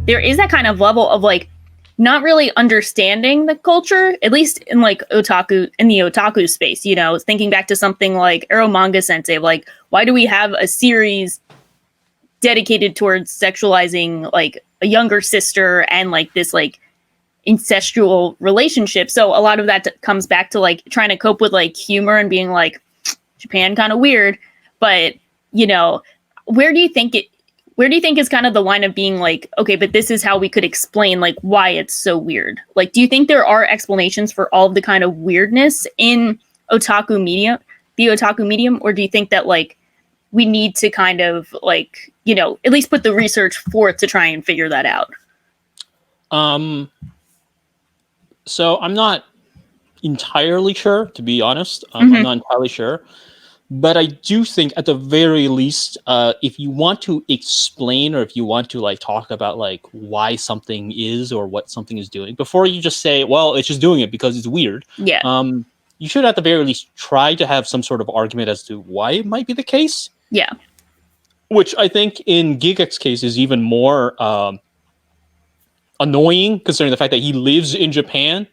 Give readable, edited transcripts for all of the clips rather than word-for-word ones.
there is that kind of level of like not really understanding the culture, at least in like otaku, in the otaku space, you know, thinking back to something like Arrow Manga Sensei, like why do we have a series dedicated towards sexualizing like a younger sister and like this like incestual relationship? So a lot of that comes back to like trying to cope with like humor and being like Japan kind of weird, but you know, where do you think is kind of the line of being like, okay, but this is how we could explain like why it's so weird? Like, do you think there are explanations for all of the kind of weirdness in the otaku medium, or do you think that like we need to kind of like, you know, at least put the research forth to try and figure that out? So I'm not entirely sure, to be honest. I'm not entirely sure. But I do think at the very least, if you want to explain or if you want to like talk about like why something is or what something is doing, before you just say, well, it's just doing it because it's weird. Yeah. You should at the very least try to have some sort of argument as to why it might be the case. Yeah. Which I think in Gigek's case is even more annoying, considering the fact that he lives in Japan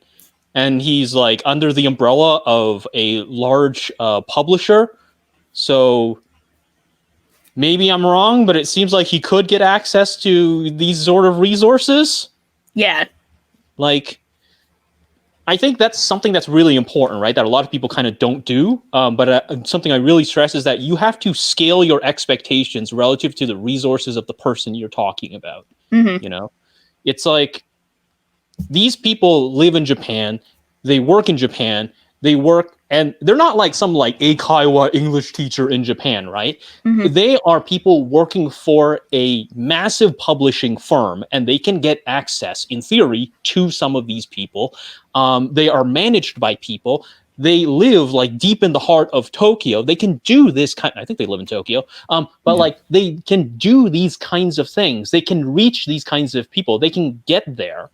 and he's like under the umbrella of a large publisher. So maybe I'm wrong, but it seems like he could get access to these sort of resources. Yeah. Like, I think that's something that's really important, right? That a lot of people kind of don't do. But something I really stress is that you have to scale your expectations relative to the resources of the person you're talking about. You know, it's like these people live in Japan, they work in Japan, and they're not like some like Eikaiwa English teacher in Japan, right? They are people working for a massive publishing firm, and they can get access, in theory, to some of these people. They are managed by people. They live like deep in the heart of Tokyo. They can do this kind. I think they live in Tokyo. But like they can do these kinds of things. They can reach these kinds of people. They can get there.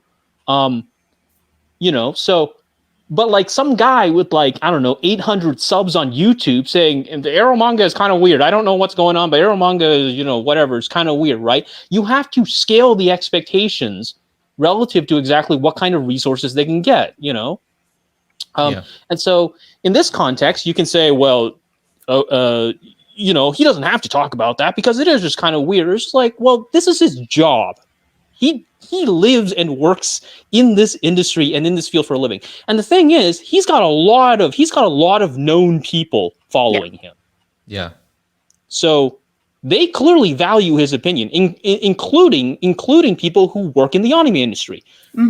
You know, so. But like some guy with like, I don't know, 800 subs on YouTube saying, and the Arrow manga is kind of weird. I don't know what's going on, but Arrow manga is, you know, whatever. It's kind of weird, right? You have to scale the expectations relative to exactly what kind of resources they can get, you know? And so in this context, you can say, well, you know, he doesn't have to talk about that because it is just kind of weird. It's like, well, this is his job. He lives and works in this industry and in this field for a living. And the thing is, he's got a lot of known people following him. Yeah. So they clearly value his opinion, including people who work in the anime industry.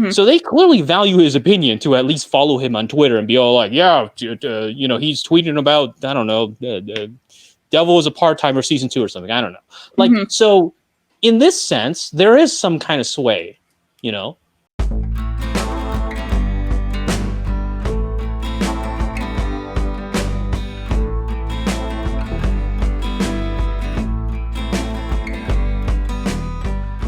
So they clearly value his opinion to at least follow him on Twitter and be all like, yeah, you know, he's tweeting about, I don't know, Devil is a Part-Timer season 2 or something. I don't know. Like, so in this sense, there is some kind of sway, you know?